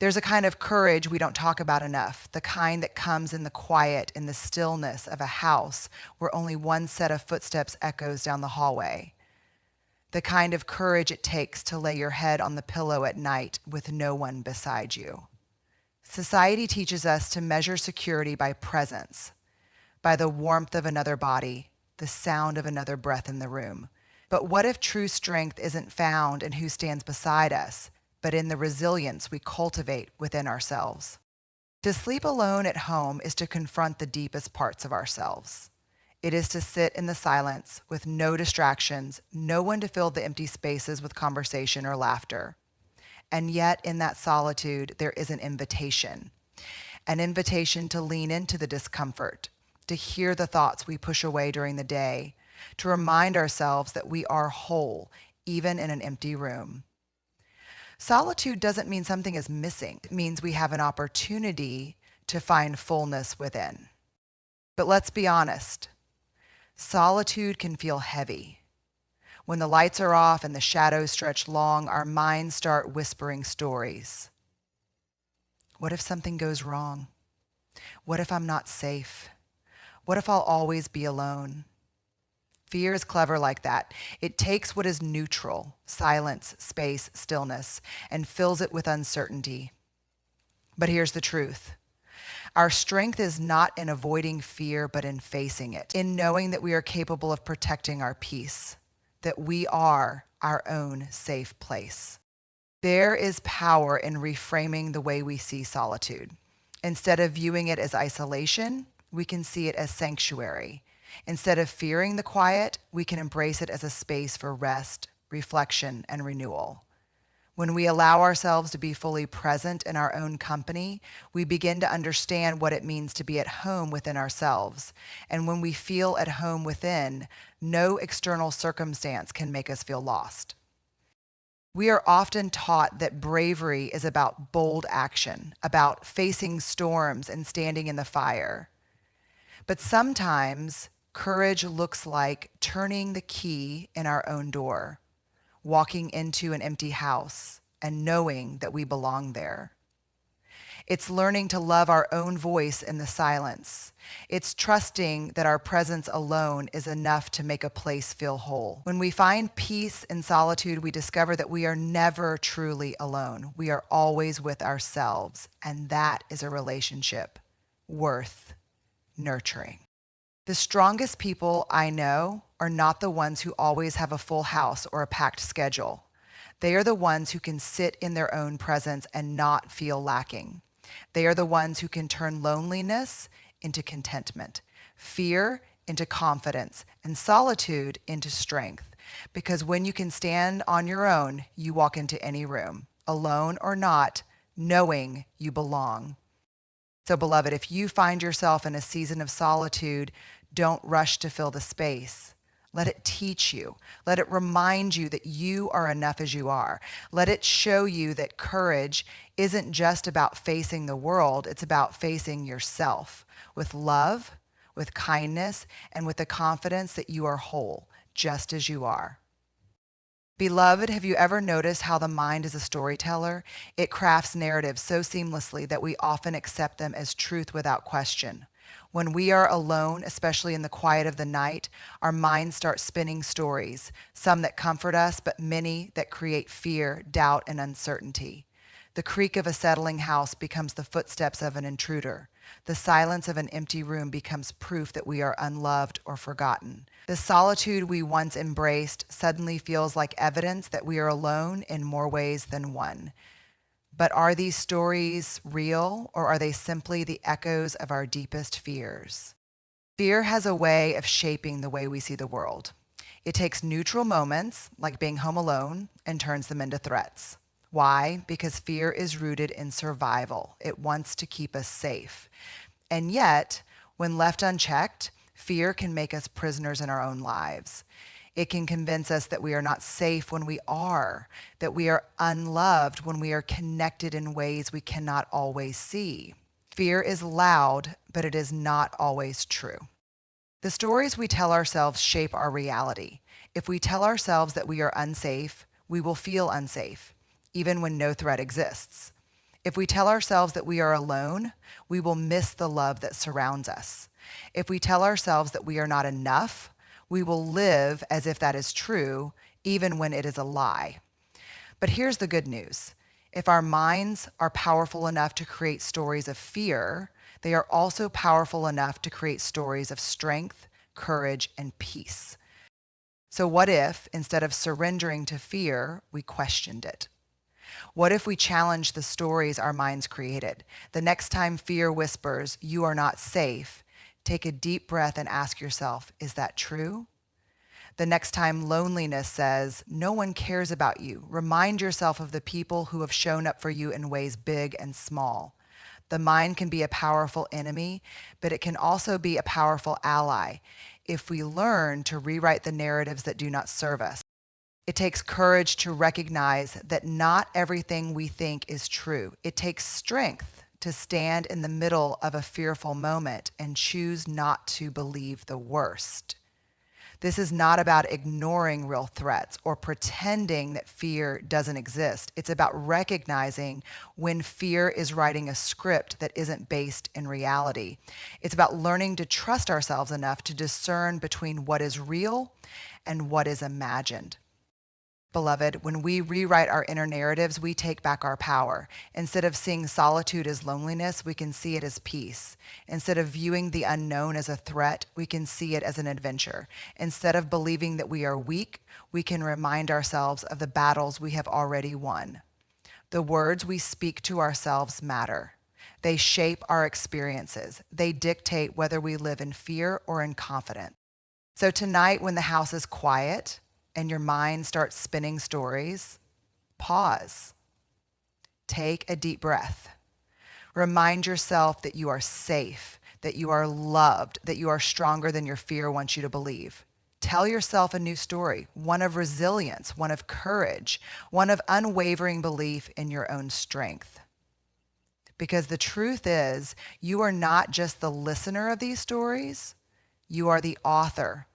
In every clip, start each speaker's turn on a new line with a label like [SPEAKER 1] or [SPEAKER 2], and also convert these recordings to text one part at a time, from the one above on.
[SPEAKER 1] There's a kind of courage we don't talk about enough, the kind that comes in the quiet, in the stillness of a house where only one set of footsteps echoes down the hallway. The kind of courage it takes to lay your head on the pillow at night with no one beside you. Society teaches us to measure security by presence, by the warmth of another body, the sound of another breath in the room. But what if true strength isn't found in who stands beside us, but in the resilience we cultivate within ourselves? To sleep alone at home is to confront the deepest parts of ourselves. It is to sit in the silence with no distractions, no one to fill the empty spaces with conversation or laughter. And yet in that solitude, there is an invitation to lean into the discomfort, to hear the thoughts we push away during the day, to remind ourselves that we are whole, even in an empty room. Solitude doesn't mean something is missing. It means we have an opportunity to find fullness within. But let's be honest. Solitude can feel heavy. When the lights are off and the shadows stretch long, our minds start whispering stories. What if something goes wrong? What if I'm not safe? What if I'll always be alone? Fear is clever like that. It takes what is neutral, silence, space, stillness, and fills it with uncertainty. But here's the truth. Our strength is not in avoiding fear, but in facing it, in knowing that we are capable of protecting our peace, that we are our own safe place. There is power in reframing the way we see solitude. Instead of viewing it as isolation, we can see it as sanctuary. Instead of fearing the quiet, we can embrace it as a space for rest, reflection, and renewal. When we allow ourselves to be fully present in our own company, we begin to understand what it means to be at home within ourselves. And when we feel at home within, no external circumstance can make us feel lost. We are often taught that bravery is about bold action, about facing storms and standing in the fire. But sometimes courage looks like turning the key in our own door, walking into an empty house and knowing that we belong there. It's learning to love our own voice in the silence. It's trusting that our presence alone is enough to make a place feel whole. When we find peace in solitude, we discover that we are never truly alone. We are always with ourselves, and that is a relationship worth nurturing. The strongest people I know are not the ones who always have a full house or a packed schedule. They are the ones who can sit in their own presence and not feel lacking. They are the ones who can turn loneliness into contentment, fear into confidence, and solitude into strength. Because when you can stand on your own, you walk into any room, alone or not, knowing you belong. So, beloved, if you find yourself in a season of solitude, don't rush to fill the space. Let it teach you. Let it remind you that you are enough as you are. Let it show you that courage isn't just about facing the world, it's about facing yourself with love, with kindness, and with the confidence that you are whole, just as you are. Beloved, have you ever noticed how the mind is a storyteller? It crafts narratives so seamlessly that we often accept them as truth without question. When we are alone, especially in the quiet of the night, our minds start spinning stories, some that comfort us, but many that create fear, doubt, and uncertainty. The creak of a settling house becomes the footsteps of an intruder. The silence of an empty room becomes proof that we are unloved or forgotten. The solitude we once embraced suddenly feels like evidence that we are alone in more ways than one. But are these stories real, or are they simply the echoes of our deepest fears? Fear has a way of shaping the way we see the world. It takes neutral moments, like being home alone, and turns them into threats. Why? Because fear is rooted in survival. It wants to keep us safe. And yet, when left unchecked, fear can make us prisoners in our own lives. It can convince us that we are not safe when we are, that we are unloved when we are connected in ways we cannot always see. Fear is loud, but it is not always true. The stories we tell ourselves shape our reality. If we tell ourselves that we are unsafe, we will feel unsafe, even when no threat exists. If we tell ourselves that we are alone, we will miss the love that surrounds us. If we tell ourselves that we are not enough, we will live as if that is true, even when it is a lie. But here's the good news. If our minds are powerful enough to create stories of fear, they are also powerful enough to create stories of strength, courage, and peace. So what if, instead of surrendering to fear, we questioned it? What if we challenged the stories our minds created? The next time fear whispers, "You are not safe," take a deep breath and ask yourself, is that true? The next time loneliness says, "No one cares about you," remind yourself of the people who have shown up for you in ways big and small. The mind can be a powerful enemy, but it can also be a powerful ally if we learn to rewrite the narratives that do not serve us. It takes courage to recognize that not everything we think is true. It takes strength to stand in the middle of a fearful moment and choose not to believe the worst. This is not about ignoring real threats or pretending that fear doesn't exist. It's about recognizing when fear is writing a script that isn't based in reality. It's about learning to trust ourselves enough to discern between what is real and what is imagined. Beloved, when we rewrite our inner narratives, we take back our power. Instead of seeing solitude as loneliness, we can see it as peace. Instead of viewing the unknown as a threat, we can see it as an adventure. Instead of believing that we are weak, we can remind ourselves of the battles we have already won. The words we speak to ourselves matter. They shape our experiences. They dictate whether we live in fear or in confidence. So tonight, when the house is quiet, and your mind starts spinning stories, pause. Take a deep breath. Remind yourself that you are safe, that you are loved, that you are stronger than your fear wants you to believe. Tell yourself a new story, one of resilience, one of courage, one of unwavering belief in your own strength. Because the truth is, you are not just the listener of these stories, you are the author.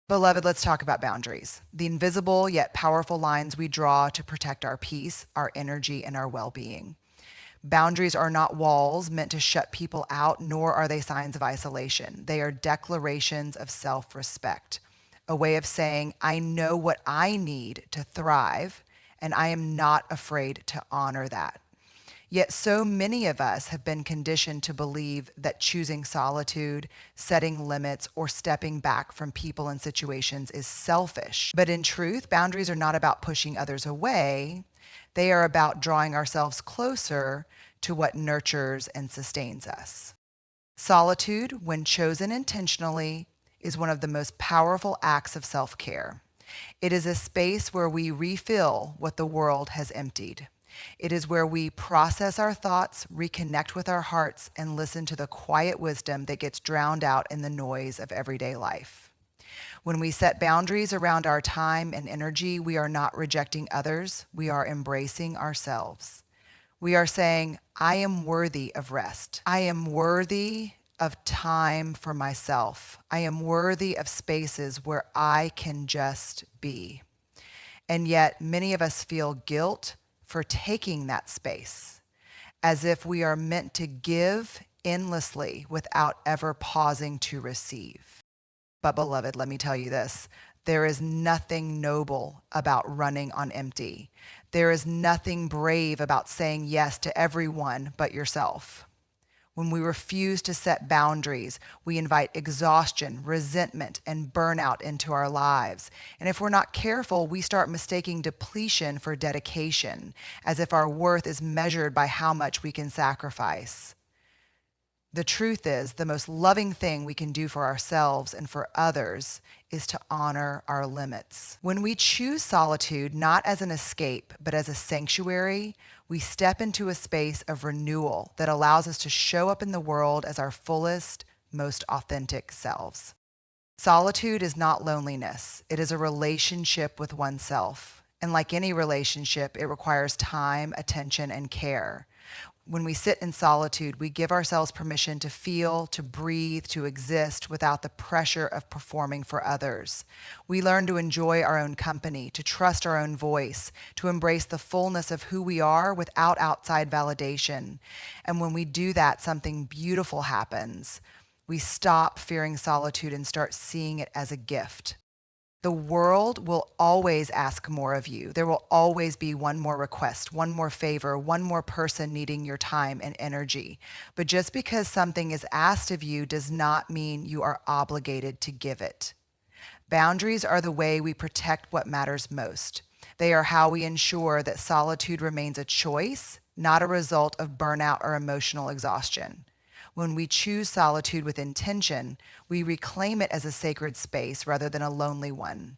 [SPEAKER 1] Beloved, let's talk about boundaries, the invisible yet powerful lines we draw to protect our peace, our energy, and our well-being. Boundaries are not walls meant to shut people out, nor are they signs of isolation. They are declarations of self-respect, a way of saying, I know what I need to thrive, and I am not afraid to honor that. Yet so many of us have been conditioned to believe that choosing solitude, setting limits, or stepping back from people and situations is selfish. But in truth, boundaries are not about pushing others away. They are about drawing ourselves closer to what nurtures and sustains us. Solitude, when chosen intentionally, is one of the most powerful acts of self-care. It is a space where we refill what the world has emptied. It is where we process our thoughts, reconnect with our hearts, and listen to the quiet wisdom that gets drowned out in the noise of everyday life. When we set boundaries around our time and energy, we are not rejecting others, we are embracing ourselves. We are saying, I am worthy of rest. I am worthy of time for myself. I am worthy of spaces where I can just be. And yet, many of us feel guilt for taking that space, as if we are meant to give endlessly without ever pausing to receive. But beloved, let me tell you this, there is nothing noble about running on empty. There is nothing brave about saying yes to everyone but yourself. When we refuse to set boundaries, we invite exhaustion, resentment, and burnout into our lives. And if we're not careful, we start mistaking depletion for dedication, as if our worth is measured by how much we can sacrifice. The truth is, the most loving thing we can do for ourselves and for others is to honor our limits. When we choose solitude not as an escape, but as a sanctuary, we step into a space of renewal that allows us to show up in the world as our fullest, most authentic selves. Solitude is not loneliness. It is a relationship with oneself. And like any relationship, it requires time, attention, and care. When we sit in solitude, we give ourselves permission to feel, to breathe, to exist without the pressure of performing for others. We learn to enjoy our own company, to trust our own voice, to embrace the fullness of who we are without outside validation. And when we do that, something beautiful happens. We stop fearing solitude and start seeing it as a gift. The world will always ask more of you. There will always be one more request, one more favor, one more person needing your time and energy. But just because something is asked of you does not mean you are obligated to give it. Boundaries are the way we protect what matters most. They are how we ensure that solitude remains a choice, not a result of burnout or emotional exhaustion. When we choose solitude with intention, we reclaim it as a sacred space rather than a lonely one.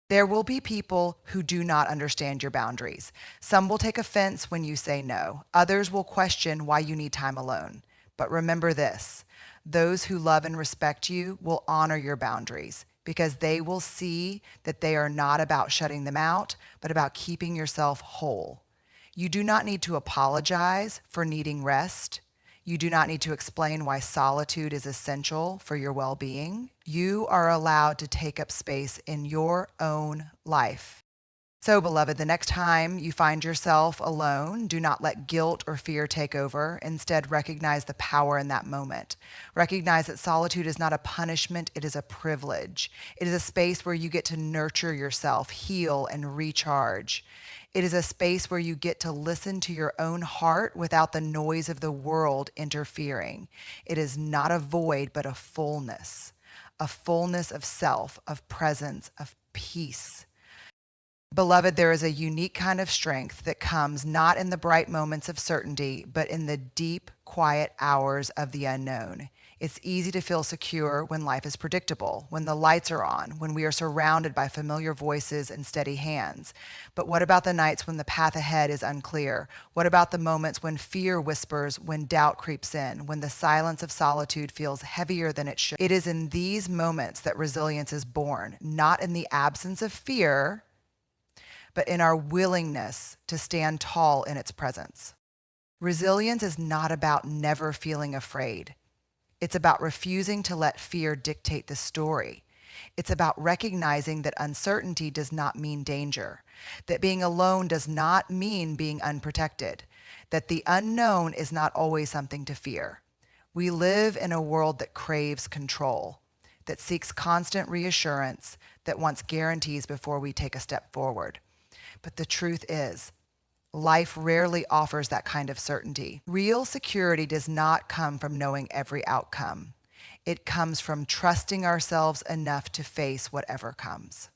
[SPEAKER 1] There will be people who do not understand your boundaries. Some will take offense when you say no. Others will question why you need time alone. But remember this, those who love and respect you will honor your boundaries because they will see that they are not about shutting them out, but about keeping yourself whole. You do not need to apologize for needing rest. You do not need to explain why solitude is essential for your well-being. You are allowed to take up space in your own life. So, beloved, the next time you find yourself alone, do not let guilt or fear take over. Instead, recognize the power in that moment. Recognize that solitude is not a punishment, it is a privilege. It is a space where you get to nurture yourself, heal, and recharge. It is a space where you get to listen to your own heart without the noise of the world interfering. It is not a void, but a fullness of self, of presence, of peace. Beloved, there is a unique kind of strength that comes not in the bright moments of certainty, but in the deep, quiet hours of the unknown. It's easy to feel secure when life is predictable, when the lights are on, when we are surrounded by familiar voices and steady hands. But what about the nights when the path ahead is unclear? What about the moments when fear whispers, when doubt creeps in, when the silence of solitude feels heavier than it should? It is in these moments that resilience is born, not in the absence of fear, but in our willingness to stand tall in its presence. Resilience is not about never feeling afraid. It's about refusing to let fear dictate the story. It's about recognizing that uncertainty does not mean danger, that being alone does not mean being unprotected, that the unknown is not always something to fear. We live in a world that craves control, that seeks constant reassurance, that wants guarantees before we take a step forward. But the truth is, life rarely offers that kind of certainty. Real security does not come from knowing every outcome. It comes from trusting ourselves enough to face whatever comes.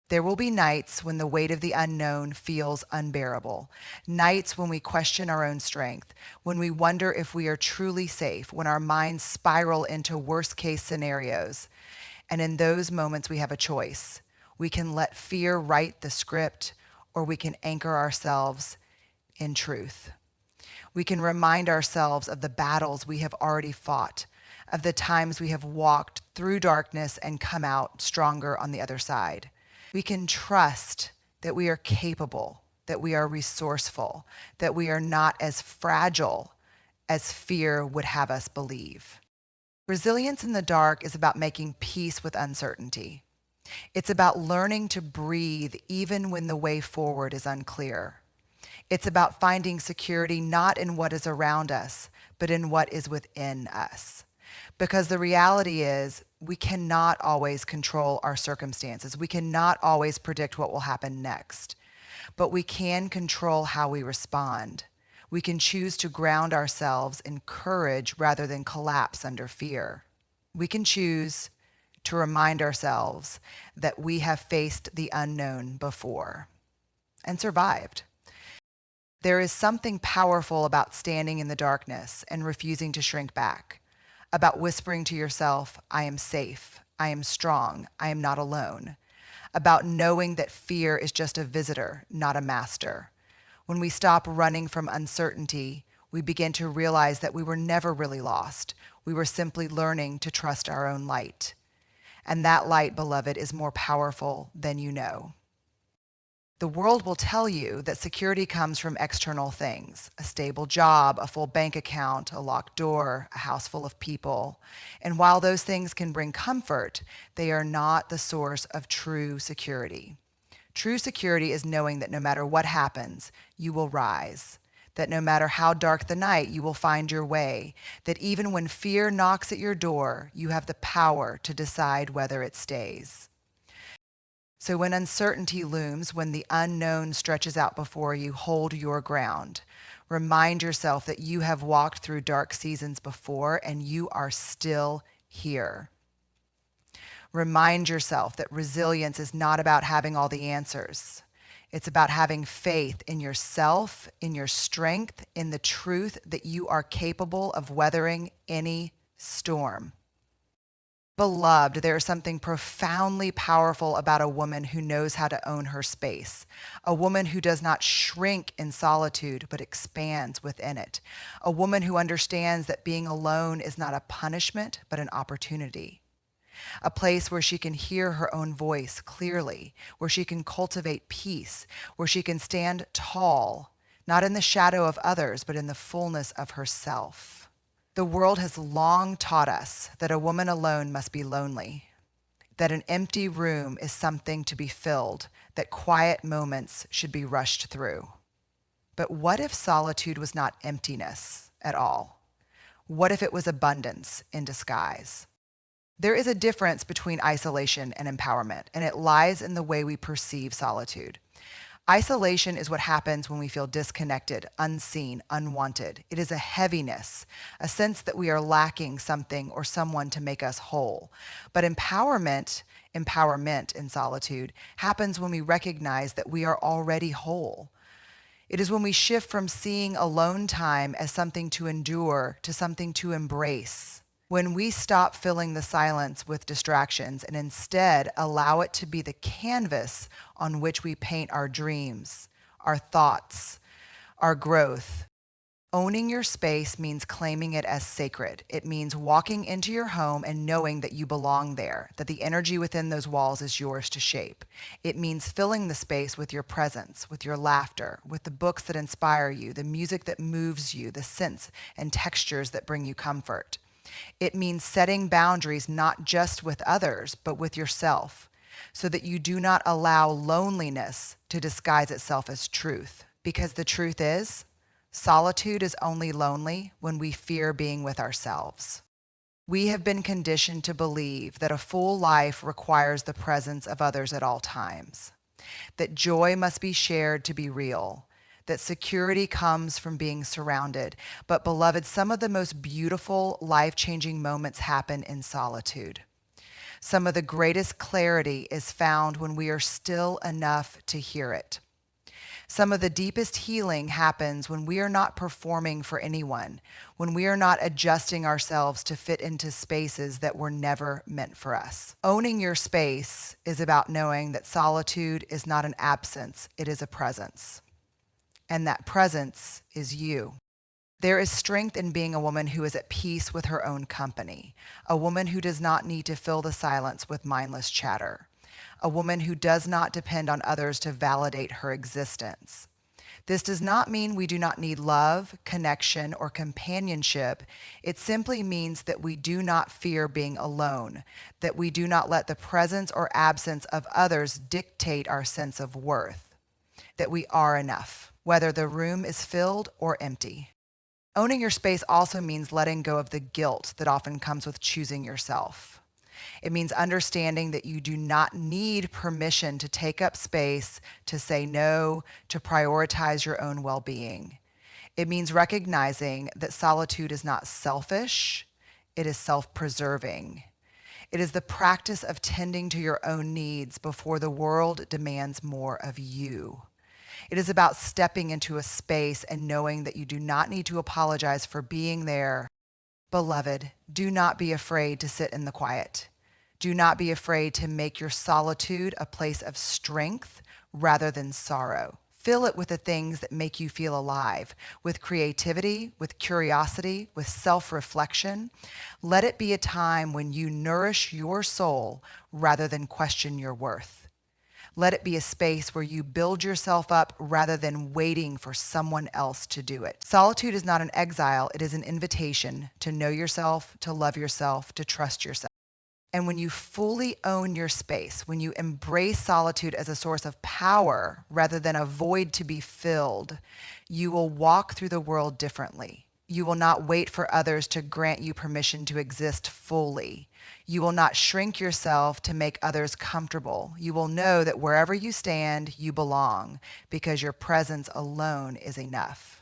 [SPEAKER 1] There will be nights when the weight of the unknown feels unbearable, nights when we question our own strength, when we wonder if we are truly safe, when our minds spiral into worst-case scenarios. And in those moments, we have a choice. We can let fear write the script, or we can anchor ourselves in truth. We can remind ourselves of the battles we have already fought, of the times we have walked through darkness and come out stronger on the other side. We can trust that we are capable, that we are resourceful, that we are not as fragile as fear would have us believe. Resilience in the dark is about making peace with uncertainty. It's about learning to breathe even when the way forward is unclear. It's about finding security not in what is around us, but in what is within us. Because the reality is, we cannot always control our circumstances. We cannot always predict what will happen next. But we can control how we respond. We can choose to ground ourselves in courage rather than collapse under fear. We can choose to remind ourselves that we have faced the unknown before and survived. There is something powerful about standing in the darkness and refusing to shrink back, about whispering to yourself, I am safe, I am strong, I am not alone, about knowing that fear is just a visitor, not a master. When we stop running from uncertainty, we begin to realize that we were never really lost. We were simply learning to trust our own light. And that light, beloved, is more powerful than you know. The world will tell you that security comes from external things, a stable job, a full bank account, a locked door, a house full of people. And while those things can bring comfort, they are not the source of true security. True security is knowing that no matter what happens, you will rise, that no matter how dark the night, you will find your way, that even when fear knocks at your door, you have the power to decide whether it stays. So when uncertainty looms, when the unknown stretches out before you, hold your ground. Remind yourself that you have walked through dark seasons before and you are still here. Remind yourself that resilience is not about having all the answers. It's about having faith in yourself, in your strength, in the truth that you are capable of weathering any storm. Beloved, there is something profoundly powerful about a woman who knows how to own her space, a woman who does not shrink in solitude but expands within it, a woman who understands that being alone is not a punishment but an opportunity, a place where she can hear her own voice clearly, where she can cultivate peace, where she can stand tall, not in the shadow of others but in the fullness of herself. The world has long taught us that a woman alone must be lonely, that an empty room is something to be filled, that quiet moments should be rushed through. But what if solitude was not emptiness at all? What if it was abundance in disguise? There is a difference between isolation and empowerment, and it lies in the way we perceive solitude. Isolation is what happens when we feel disconnected, unseen, unwanted. It is a heaviness, a sense that we are lacking something or someone to make us whole. But empowerment in solitude, happens when we recognize that we are already whole. It is when we shift from seeing alone time as something to endure to something to embrace. When we stop filling the silence with distractions and instead allow it to be the canvas on which we paint our dreams, our thoughts, our growth. Owning your space means claiming it as sacred. It means walking into your home and knowing that you belong there, that the energy within those walls is yours to shape. It means filling the space with your presence, with your laughter, with the books that inspire you, the music that moves you, the scents and textures that bring you comfort. It means setting boundaries not just with others, but with yourself, so that you do not allow loneliness to disguise itself as truth. Because the truth is, solitude is only lonely when we fear being with ourselves. We have been conditioned to believe that a full life requires the presence of others at all times, that joy must be shared to be real, that security comes from being surrounded. But beloved, some of the most beautiful, life-changing moments happen in solitude. Some of the greatest clarity is found when we are still enough to hear it. Some of the deepest healing happens when we are not performing for anyone, when we are not adjusting ourselves to fit into spaces that were never meant for us. Owning your space is about knowing that solitude is not an absence, it is a presence. And that presence is you. There is strength in being a woman who is at peace with her own company, a woman who does not need to fill the silence with mindless chatter, a woman who does not depend on others to validate her existence. This does not mean we do not need love, connection, or companionship. It simply means that we do not fear being alone, that we do not let the presence or absence of others dictate our sense of worth, that we are enough, whether the room is filled or empty. Owning your space also means letting go of the guilt that often comes with choosing yourself. It means understanding that you do not need permission to take up space, to say no, to prioritize your own well-being. It means recognizing that solitude is not selfish, it is self-preserving. It is the practice of tending to your own needs before the world demands more of you. It is about stepping into a space and knowing that you do not need to apologize for being there. Beloved, do not be afraid to sit in the quiet. Do not be afraid to make your solitude a place of strength rather than sorrow. Fill it with the things that make you feel alive, with creativity, with curiosity, with self-reflection. Let it be a time when you nourish your soul rather than question your worth. Let it be a space where you build yourself up rather than waiting for someone else to do it. Solitude is not an exile, it is an invitation to know yourself, to love yourself, to trust yourself. And when you fully own your space, when you embrace solitude as a source of power rather than a void to be filled, you will walk through the world differently. You will not wait for others to grant you permission to exist fully. You will not shrink yourself to make others comfortable. You will know that wherever you stand, you belong because your presence alone is enough.